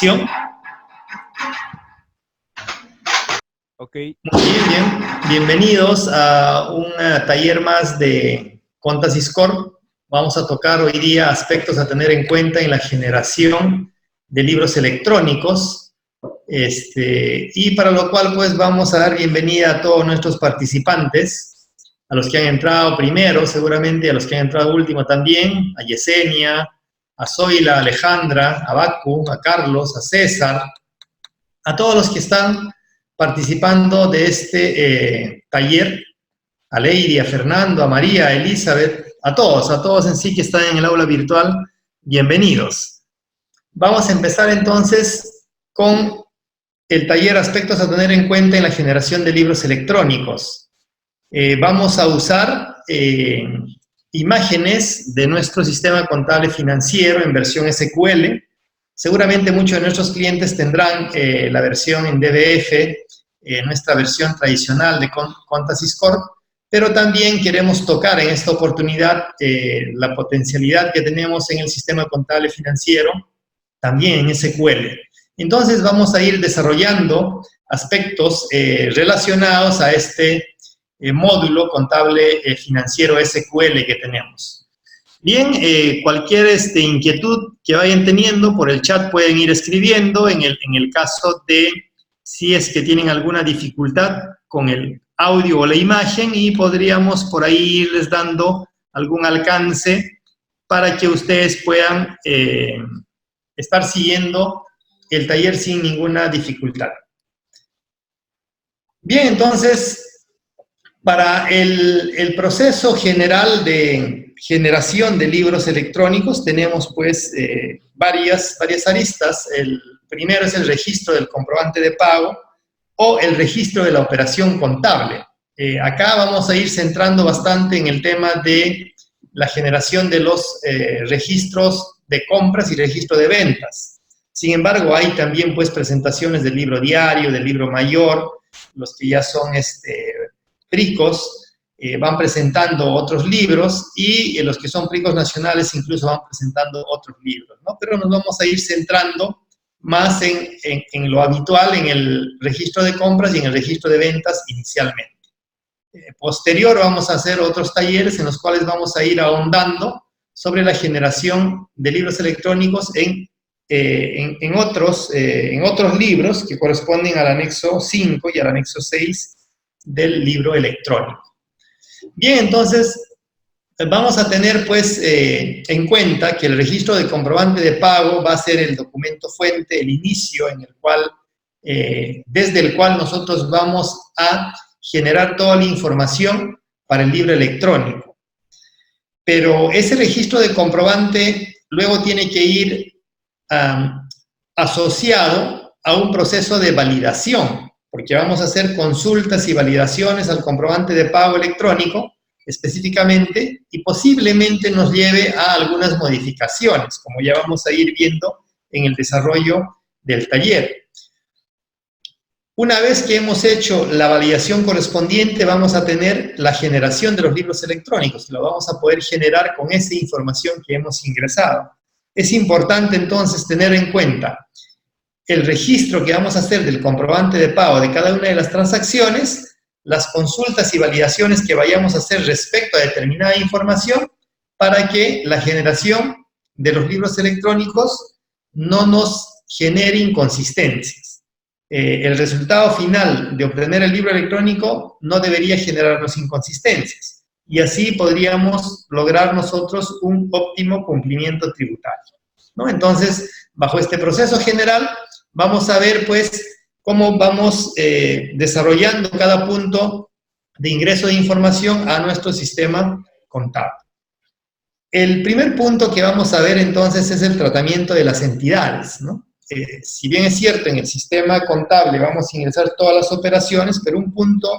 generación. Ok. Muy bien, bienvenidos a un taller más de Contas Corp. Vamos a tocar hoy día aspectos a tener en cuenta en la generación de libros electrónicos. Y para lo cual pues vamos a dar bienvenida a todos nuestros participantes, a los que han entrado primero seguramente, a los que han entrado último también, a Yesenia, a Zoila, a Alejandra, a Bacu, a Carlos, a César, a todos los que están participando de este taller, a Lady, a Fernando, a María, a Elizabeth, a todos en sí que están en el aula virtual, bienvenidos. Vamos a empezar entonces con el taller Aspectos a tener en cuenta en la generación de libros electrónicos. Vamos a usar imágenes de nuestro sistema contable financiero en versión SQL. Seguramente muchos de nuestros clientes tendrán la versión en DBF, nuestra versión tradicional de Contas Corp, pero también queremos tocar en esta oportunidad la potencialidad que tenemos en el sistema contable financiero, también en SQL. Entonces vamos a ir desarrollando aspectos relacionados a este módulo contable financiero SQL que tenemos. Bien, cualquier inquietud que vayan teniendo por el chat pueden ir escribiendo en el caso de si es que tienen alguna dificultad con el audio o la imagen, y podríamos por ahí irles dando algún alcance para que ustedes puedan estar siguiendo el taller sin ninguna dificultad. Bien, entonces, para el proceso general de generación de libros electrónicos tenemos pues varias aristas. El primero es el registro del comprobante de pago o el registro de la operación contable. Acá vamos a ir centrando bastante en el tema de la generación de los registros de compras y registro de ventas. Sin embargo, hay también pues presentaciones del libro diario, del libro mayor, los que ya son PRICOS, van presentando otros libros, y los que son PRICOS nacionales incluso van presentando otros libros, ¿no? Pero nos vamos a ir centrando más en lo habitual, en el registro de compras y en el registro de ventas inicialmente. Posterior vamos a hacer otros talleres en los cuales vamos a ir ahondando sobre la generación de libros electrónicos en otros libros que corresponden al anexo 5 y al anexo 6 del libro electrónico. Bien, entonces vamos a tener pues en cuenta que el registro de comprobante de pago va a ser el documento fuente, el inicio en el cual, desde el cual nosotros vamos a generar toda la información para el libro electrónico. Pero ese registro de comprobante luego tiene que ir asociado a un proceso de validación, porque vamos a hacer consultas y validaciones al comprobante de pago electrónico específicamente, y posiblemente nos lleve a algunas modificaciones, como ya vamos a ir viendo en el desarrollo del taller. Una vez que hemos hecho la validación correspondiente, vamos a tener la generación de los libros electrónicos, que lo vamos a poder generar con esa información que hemos ingresado. Es importante entonces tener en cuenta el registro que vamos a hacer del comprobante de pago de cada una de las transacciones, las consultas y validaciones que vayamos a hacer respecto a determinada información, para que la generación de los libros electrónicos no nos genere inconsistencias. El resultado final de obtener el libro electrónico no debería generarnos inconsistencias, y así podríamos lograr nosotros un óptimo cumplimiento tributario, ¿no? Entonces, bajo este proceso general, vamos a ver pues cómo vamos desarrollando cada punto de ingreso de información a nuestro sistema contable. El primer punto que vamos a ver entonces es el tratamiento de las entidades, ¿no? Si bien es cierto, en el sistema contable vamos a ingresar todas las operaciones, pero un punto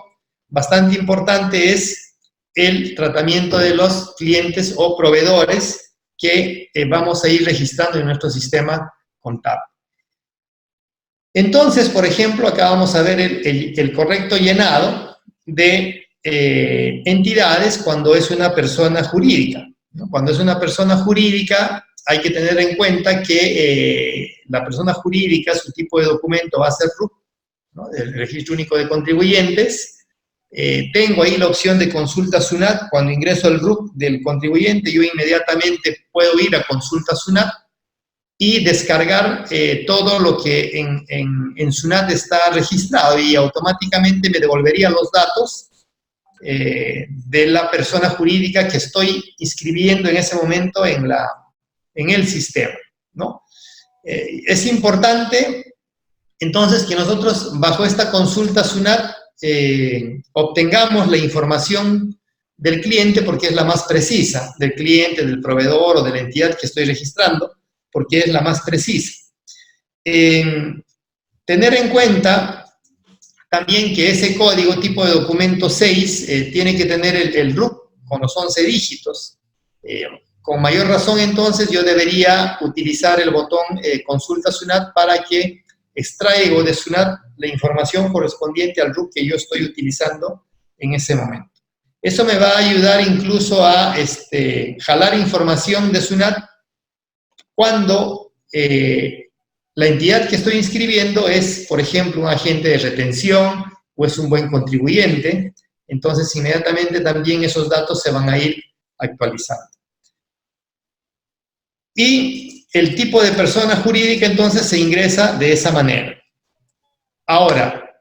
bastante importante es el tratamiento de los clientes o proveedores que vamos a ir registrando en nuestro sistema contable. Entonces, por ejemplo, acá vamos a ver el correcto llenado de entidades cuando es una persona jurídica, ¿no? Cuando es una persona jurídica, hay que tener en cuenta que la persona jurídica, su tipo de documento va a ser RUC, ¿no? El Registro Único de Contribuyentes. Tengo ahí la opción de consulta SUNAT. Cuando ingreso al RUC del contribuyente, yo inmediatamente puedo ir a consulta SUNAT y descargar todo lo que en SUNAT está registrado, y automáticamente me devolvería los datos de la persona jurídica que estoy inscribiendo en ese momento en el sistema, ¿no? Es importante, entonces, que nosotros, bajo esta consulta SUNAT, obtengamos la información del cliente, porque es la más precisa, del cliente, del proveedor o de la entidad que estoy registrando, porque es la más precisa. Tener en cuenta también que ese código tipo de documento 6 tiene que tener el RUC con los 11 dígitos. Con mayor razón, entonces, yo debería utilizar el botón Consulta SUNAT para que extraigo de SUNAT la información correspondiente al RUC que yo estoy utilizando en ese momento. Eso me va a ayudar incluso a jalar información de SUNAT cuando la entidad que estoy inscribiendo es, por ejemplo, un agente de retención o es un buen contribuyente. Entonces, inmediatamente también esos datos se van a ir actualizando. Y el tipo de persona jurídica, entonces, se ingresa de esa manera. Ahora,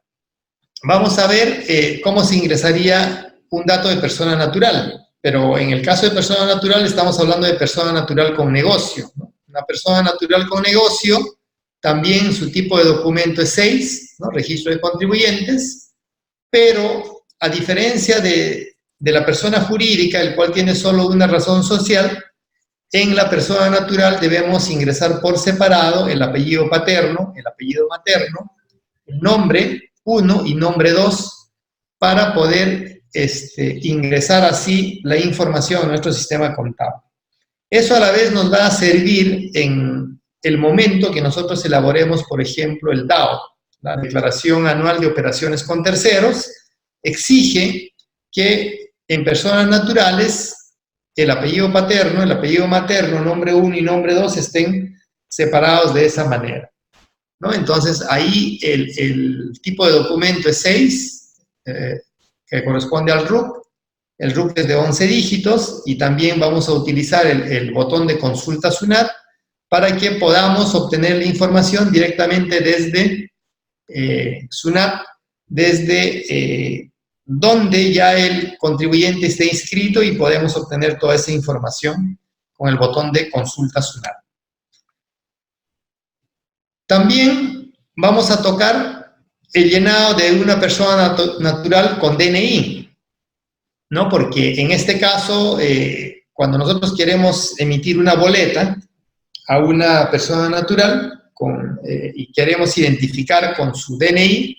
vamos a ver cómo se ingresaría un dato de persona natural. Pero en el caso de persona natural, estamos hablando de persona natural con negocio, ¿no? Una persona natural con negocio, también su tipo de documento es 6, ¿no? Registro de contribuyentes, pero a diferencia de la persona jurídica, el cual tiene solo una razón social, en la persona natural debemos ingresar por separado el apellido paterno, el apellido materno, el nombre 1 y nombre 2, para poder ingresar así la información a nuestro sistema contable. Eso a la vez nos va a servir en el momento que nosotros elaboremos, por ejemplo, el DAO, la Declaración Anual de Operaciones con Terceros. Exige que en personas naturales el apellido paterno, el apellido materno, nombre 1 y nombre 2 estén separados de esa manera, ¿no? Entonces, ahí el tipo de documento es 6, que corresponde al RUC. El RUC es de 11 dígitos, y también vamos a utilizar el botón de consulta SUNAT para que podamos obtener la información directamente desde SUNAT, desde donde ya el contribuyente esté inscrito, y podemos obtener toda esa información con el botón de consulta SUNAT. También vamos a tocar el llenado de una persona natural con DNI, ¿no? Porque en este caso, cuando nosotros queremos emitir una boleta a una persona natural y queremos identificar con su DNI,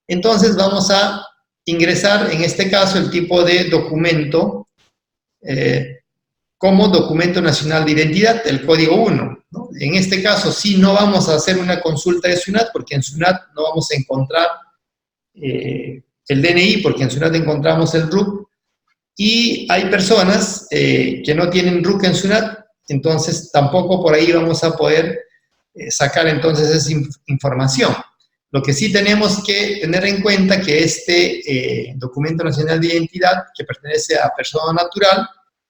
entonces vamos a ingresar, en este caso, el tipo de documento como documento nacional de identidad, el código 1, ¿no? En este caso sí no vamos a hacer una consulta de SUNAT, porque en SUNAT no vamos a encontrar el DNI, porque en SUNAT encontramos el RUC, y hay personas que no tienen RUC en SUNAT, entonces tampoco por ahí vamos a poder sacar entonces esa información. Lo que sí tenemos que tener en cuenta que este documento nacional de identidad, que pertenece a persona natural,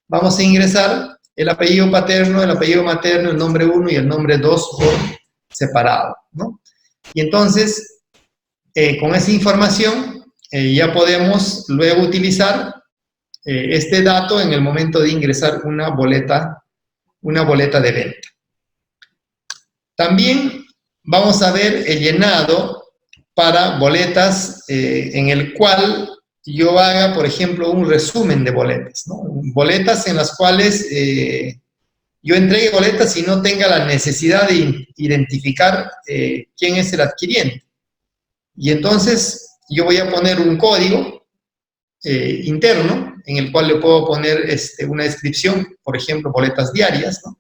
vamos a ingresar el apellido paterno, el apellido materno, el nombre 1 y el nombre 2 por separado, ¿no? Y entonces, con esa información, ya podemos luego utilizar este dato en el momento de ingresar una boleta de venta. También vamos a ver el llenado para boletas en el cual yo haga, por ejemplo, un resumen de boletas, ¿no? Boletas en las cuales yo entregue boletas y no tenga la necesidad de identificar quién es el adquiriente. Y entonces yo voy a poner un código interno en el cual le puedo poner una descripción, por ejemplo, boletas diarias, ¿no?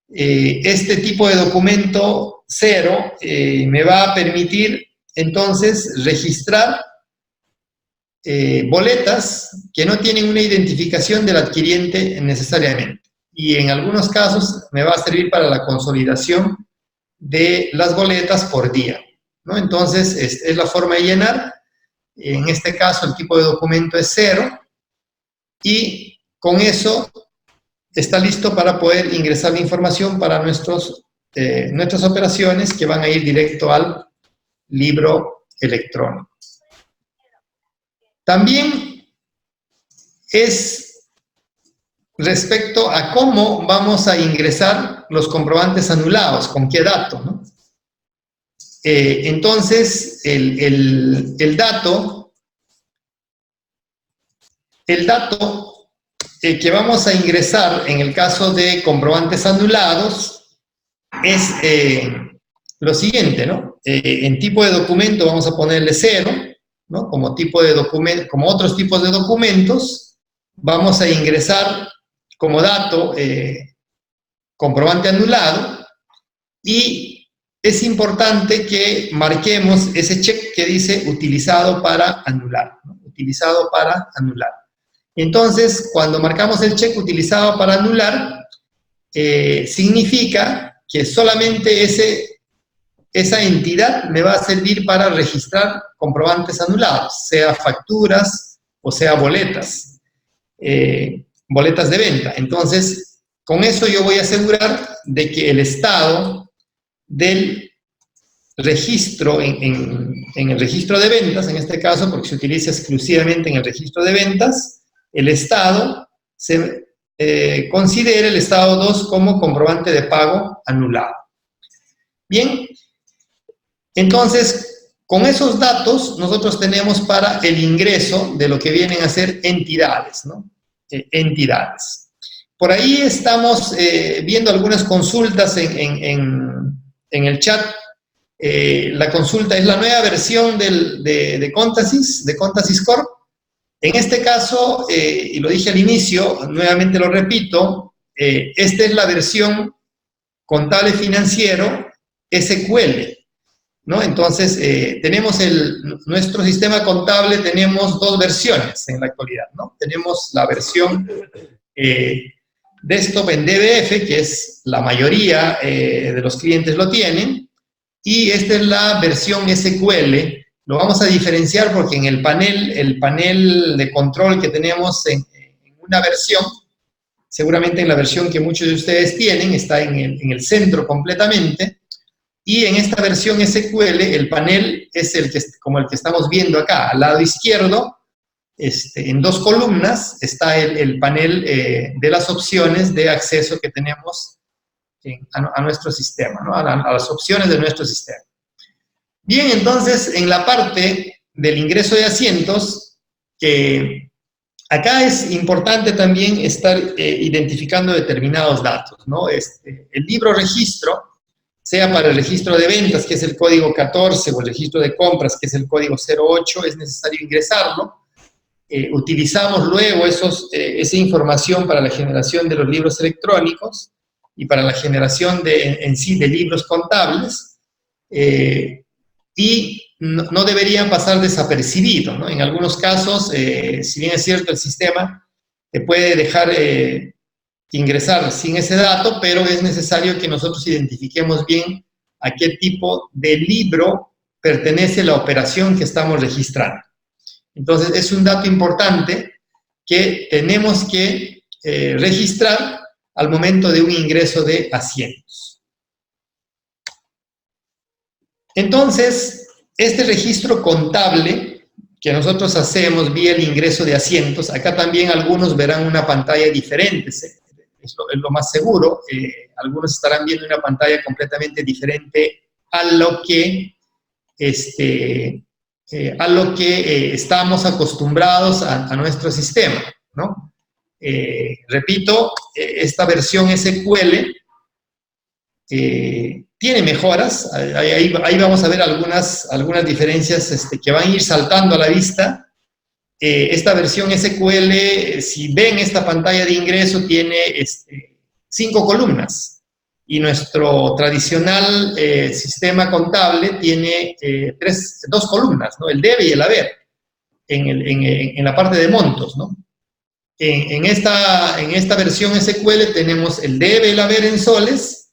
Este tipo de documento 0 me va a permitir entonces registrar boletas que no tienen una identificación del adquiriente necesariamente. y en algunos casos me va a servir para la consolidación de las boletas por día, ¿no? Entonces, es la forma de llenar. En este caso, el tipo de documento es 0, y con eso está listo para poder ingresar la información para nuestras operaciones que van a ir directo al libro electrónico. También es respecto a cómo vamos a ingresar los comprobantes anulados, con qué dato, ¿no? Entonces, el dato que vamos a ingresar en el caso de comprobantes anulados es lo siguiente, ¿no? En tipo de documento vamos a ponerle 0, ¿no? Como tipo de documento, como otros tipos de documentos, vamos a ingresar como dato comprobante anulado, y es importante que marquemos ese check que dice utilizado para anular, ¿no? Utilizado para anular. Entonces, cuando marcamos el check utilizado para anular, significa que solamente esa entidad me va a servir para registrar comprobantes anulados, sea facturas o sea boletas, boletas de venta. Entonces, con eso yo voy a asegurar de que el estado del registro, en el registro de ventas, en este caso, porque se utiliza exclusivamente en el registro de ventas, el estado se considera el estado 2 como comprobante de pago anulado. Bien, entonces, con esos datos nosotros tenemos para el ingreso de lo que vienen a ser entidades, ¿no? Entidades. Por ahí estamos viendo algunas consultas en el chat. La consulta es la nueva versión de Contasys Corp. En este caso, y lo dije al inicio, nuevamente lo repito, esta es la versión contable financiero SQL, ¿no? Entonces, tenemos nuestro sistema contable, tenemos dos versiones en la actualidad, ¿no? Tenemos la versión desktop en DBF, que es la mayoría de los clientes lo tienen, y esta es la versión SQL. Lo vamos a diferenciar porque en el panel de control que tenemos en una versión, seguramente en la versión que muchos de ustedes tienen, está en el centro completamente, y en esta versión SQL el panel es como el que estamos viendo acá, al lado izquierdo, en dos columnas está el panel de las opciones de acceso que tenemos a nuestro sistema, ¿no? a las opciones de nuestro sistema. Bien, entonces, en la parte del ingreso de asientos, que acá es importante también estar identificando determinados datos, ¿no? El libro registro, sea para el registro de ventas, que es el código 14, o el registro de compras, que es el código 08, es necesario ingresarlo. Utilizamos luego esa información para la generación de los libros electrónicos y para la generación en sí de libros contables, y no deberían pasar desapercibidos, ¿no? En algunos casos, si bien es cierto, el sistema te puede dejar ingresar sin ese dato, pero es necesario que nosotros identifiquemos bien a qué tipo de libro pertenece la operación que estamos registrando. Entonces, es un dato importante que tenemos que registrar al momento de un ingreso de asientos. Entonces, este registro contable que nosotros hacemos vía el ingreso de asientos, acá también algunos verán una pantalla diferente, es lo más seguro. Algunos estarán viendo una pantalla completamente diferente a lo que estamos acostumbrados a nuestro sistema, ¿no? Repito, esta versión SQL tiene mejoras. Ahí vamos a ver algunas diferencias que van a ir saltando a la vista. Esta versión SQL, si ven esta pantalla de ingreso, tiene 5 columnas, y nuestro tradicional sistema contable tiene 2 columnas, ¿no? El debe y el haber, en la parte de montos, ¿no? en esta versión SQL tenemos el debe, el haber en soles,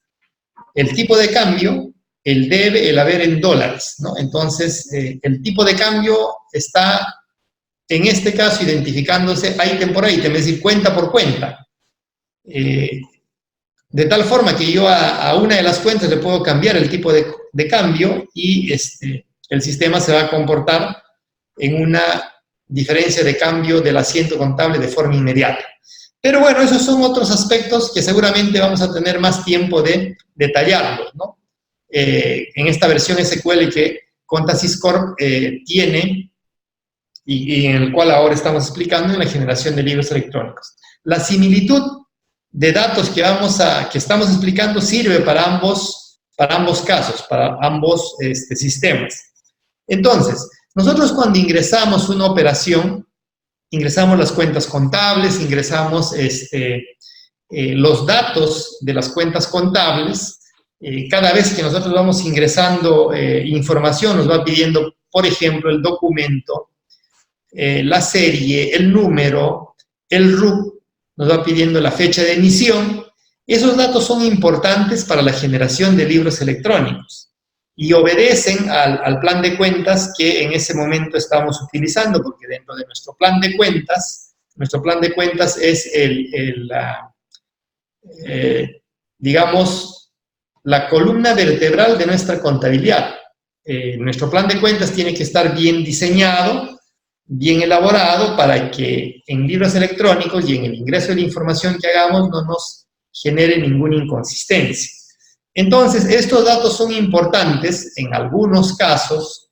el tipo de cambio, el debe, el haber en dólares, ¿no? Entonces, el tipo de cambio está, en este caso, identificándose ítem por ítem, es decir, cuenta por cuenta. De tal forma que yo a una de las cuentas le puedo cambiar el tipo de cambio y el sistema se va a comportar en una diferencia de cambio del asiento contable de forma inmediata. Pero bueno, esos son otros aspectos que seguramente vamos a tener más tiempo de detallarlos, ¿no? En esta versión SQL que Contasys Corp tiene y en el cual ahora estamos explicando en la generación de libros electrónicos. La similitud de datos que estamos explicando sirve para ambos casos, para ambos sistemas. Entonces, nosotros cuando ingresamos una operación, ingresamos las cuentas contables, ingresamos los datos de las cuentas contables. Cada vez que nosotros vamos ingresando información, nos va pidiendo, por ejemplo, el documento, la serie, el número, el RUC, nos va pidiendo la fecha de emisión. Esos datos son importantes para la generación de libros electrónicos y obedecen al plan de cuentas que en ese momento estamos utilizando, porque dentro de nuestro plan de cuentas es digamos, la columna vertebral de nuestra contabilidad. Nuestro plan de cuentas tiene que estar bien diseñado, bien elaborado, para que en libros electrónicos y en el ingreso de la información que hagamos no nos genere ninguna inconsistencia. Entonces, estos datos son importantes. En algunos casos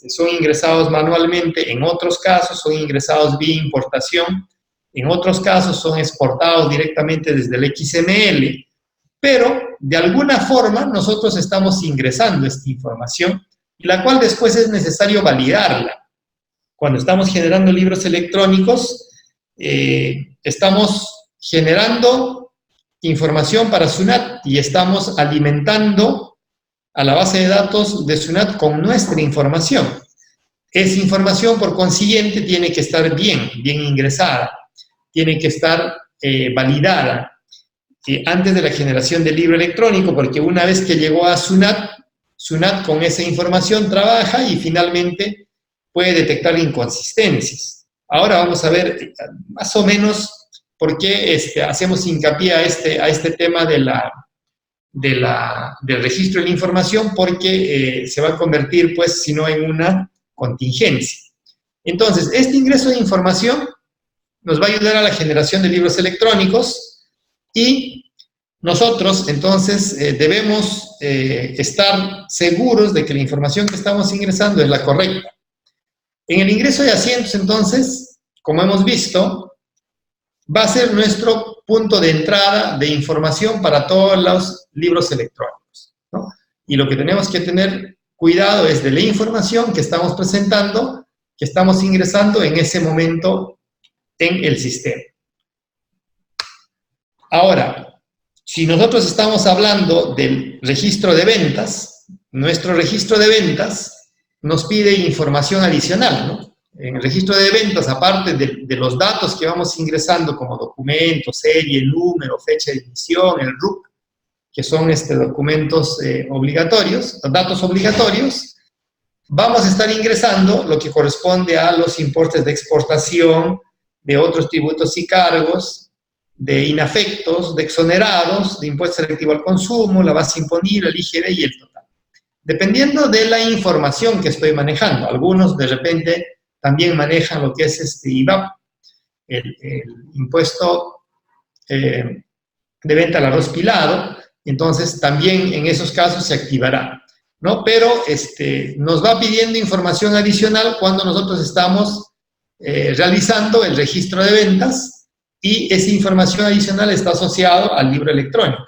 son ingresados manualmente, en otros casos son ingresados vía importación, en otros casos son exportados directamente desde el XML, pero de alguna forma nosotros estamos ingresando esta información, y la cual después es necesario validarla. Cuando estamos generando libros electrónicos, estamos generando información para SUNAT y estamos alimentando a la base de datos de SUNAT con nuestra información. Esa información, por consiguiente, tiene que estar bien ingresada, tiene que estar validada antes de la generación del libro electrónico, porque una vez que llegó a SUNAT, SUNAT con esa información trabaja y finalmente puede detectar inconsistencias. Ahora vamos a ver más o menos por qué hacemos hincapié a este tema del registro de la información, porque se va a convertir, pues, si no, en una contingencia. Entonces, este ingreso de información nos va a ayudar a la generación de libros electrónicos y nosotros, entonces, debemos estar seguros de que la información que estamos ingresando es la correcta. En el ingreso de asientos, entonces, como hemos visto, va a ser nuestro punto de entrada de información para todos los libros electrónicos, ¿no? Y lo que tenemos que tener cuidado es de la información que estamos presentando, que estamos ingresando en ese momento en el sistema. Ahora, si nosotros estamos hablando del registro de ventas, nuestro registro de ventas nos pide información adicional, ¿no? En el registro de ventas, aparte de los datos que vamos ingresando como documento, serie, número, fecha de emisión, el RUC, que son documentos obligatorios, datos obligatorios, vamos a estar ingresando lo que corresponde a los importes de exportación, de otros tributos y cargos, de inafectos, de exonerados, de impuesto selectivo al consumo, la base imponible, el IGB y el total. Dependiendo de la información que estoy manejando, algunos de repente también manejan lo que es IVAP, el impuesto de venta al arroz pilado, entonces también en esos casos se activará, ¿no? Pero nos va pidiendo información adicional cuando nosotros estamos realizando el registro de ventas, y esa información adicional está asociada al libro electrónico.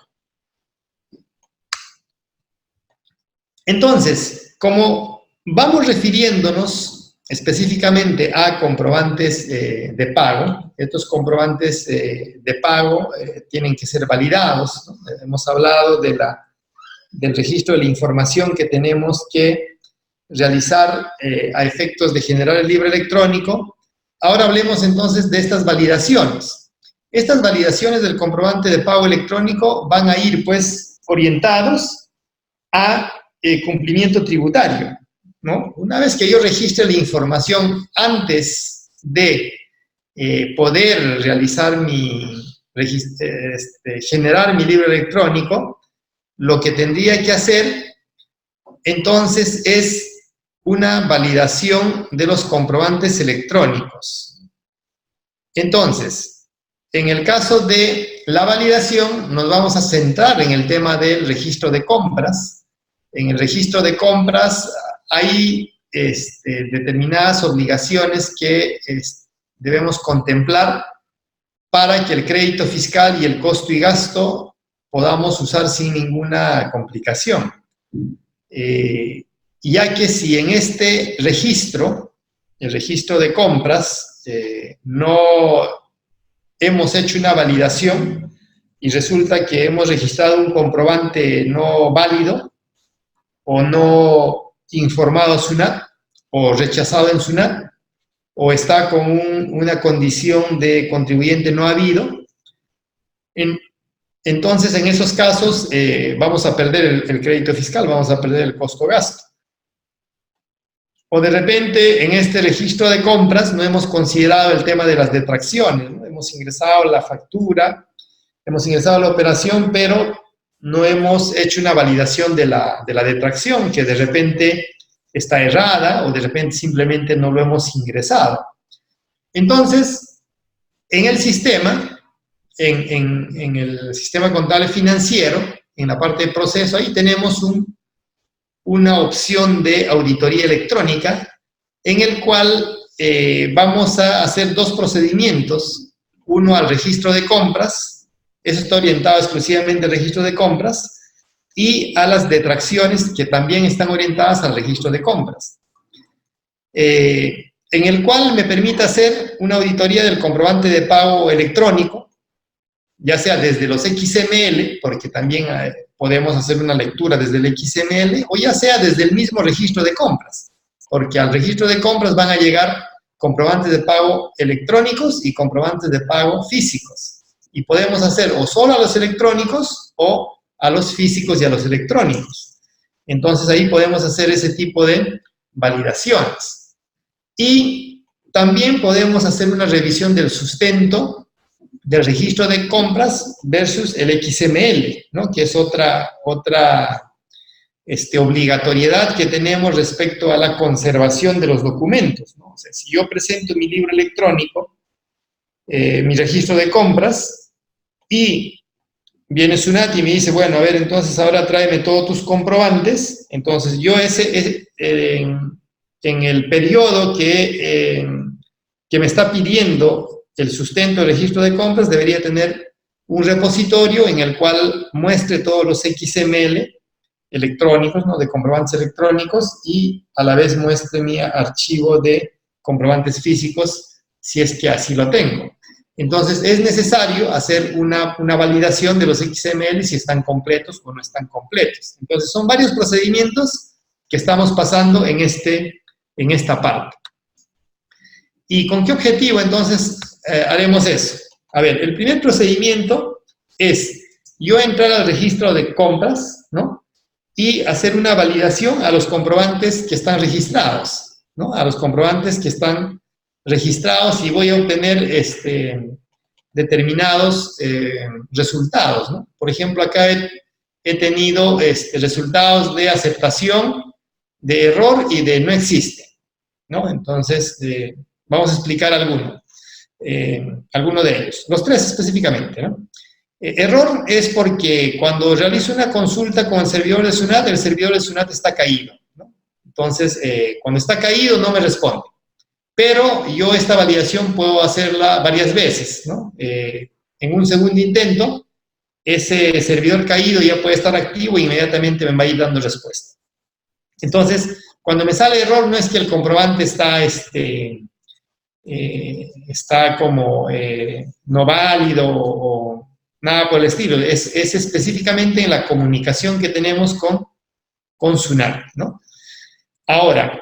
Entonces, como vamos refiriéndonos específicamente a comprobantes de pago, estos comprobantes de pago tienen que ser validados, ¿no? Hemos hablado del registro de la información que tenemos que realizar a efectos de generar el libro electrónico. ahora hablemos entonces de estas validaciones. Estas validaciones del comprobante de pago electrónico van a ir, pues, orientados a cumplimiento tributario, ¿no? Una vez que yo registre la información antes de poder realizar generar mi libro electrónico, lo que tendría que hacer entonces es una validación de los comprobantes electrónicos. Entonces, en el caso de la validación, nos vamos a centrar en el tema del registro de compras. En el registro de compras hay determinadas obligaciones que debemos contemplar para que el crédito fiscal y el costo y gasto podamos usar sin ninguna complicación. Ya que si en este registro, el registro de compras, no hemos hecho una validación y resulta que hemos registrado un comprobante no válido o no informado a SUNAT o rechazado en SUNAT o está con una condición de contribuyente no habido, entonces en esos casos vamos a perder el crédito fiscal, vamos a perder el costo-gasto. O de repente en este registro de compras no hemos considerado el tema de las detracciones, ¿no? Hemos ingresado la factura, hemos ingresado la operación, pero no hemos hecho una validación de la detracción, que de repente está errada o de repente simplemente no lo hemos ingresado. Entonces, en el sistema, en el sistema contable financiero, en la parte de proceso, ahí tenemos una opción de auditoría electrónica en el cual vamos a hacer dos procedimientos, uno al registro de compras, eso está orientado exclusivamente al registro de compras, y a las detracciones que también están orientadas al registro de compras, en el cual me permite hacer una auditoría del comprobante de pago electrónico, ya sea desde los XML, porque también podemos hacer una lectura desde el XML, o ya sea desde el mismo registro de compras, porque al registro de compras van a llegar comprobantes de pago electrónicos y comprobantes de pago físicos, y podemos hacer o solo a los electrónicos o a los físicos y a los electrónicos. Entonces ahí podemos hacer ese tipo de validaciones. Y también podemos hacer una revisión del sustento del registro de compras versus el XML, ¿no? Que es otra obligatoriedad que tenemos respecto a la conservación de los documentos, ¿no? O sea, si yo presento mi libro electrónico, mi registro de compras, y viene SUNAT y me dice, bueno, a ver, entonces ahora tráeme todos tus comprobantes, entonces yo en el periodo que me está pidiendo el sustento del registro de compras, debería tener un repositorio en el cual muestre todos los XML electrónicos, ¿no? De comprobantes electrónicos, y a la vez muestre mi archivo de comprobantes físicos, si es que así lo tengo. Entonces, es necesario hacer una validación de los XML si están completos o no están completos. Entonces, son varios procedimientos que estamos pasando en esta parte. ¿Y con qué objetivo, entonces, haremos eso? A ver, el primer procedimiento es yo entrar al registro de compras, ¿no? Y hacer una validación a los comprobantes que están registrados, ¿no? A los comprobantes que están registrados, y voy a obtener determinados resultados, ¿no? Por ejemplo, acá he tenido resultados de aceptación, de error y de no existe, ¿no? Entonces, vamos a explicar alguno de ellos, los tres específicamente, ¿no? Error es porque cuando realizo una consulta con el servidor de SUNAT está caído, ¿no? Entonces, cuando está caído no me responde. Pero yo esta validación puedo hacerla varias veces, ¿no? En un segundo intento, ese servidor caído ya puede estar activo e inmediatamente me va a ir dando respuesta. Entonces, cuando me sale error, no es que el comprobante está como no válido o nada por el estilo. Es específicamente en la comunicación que tenemos con SUNAT, ¿no? Ahora,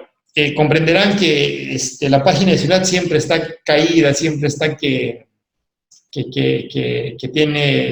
comprenderán que la página de Ciudad siempre está caída, siempre está que tiene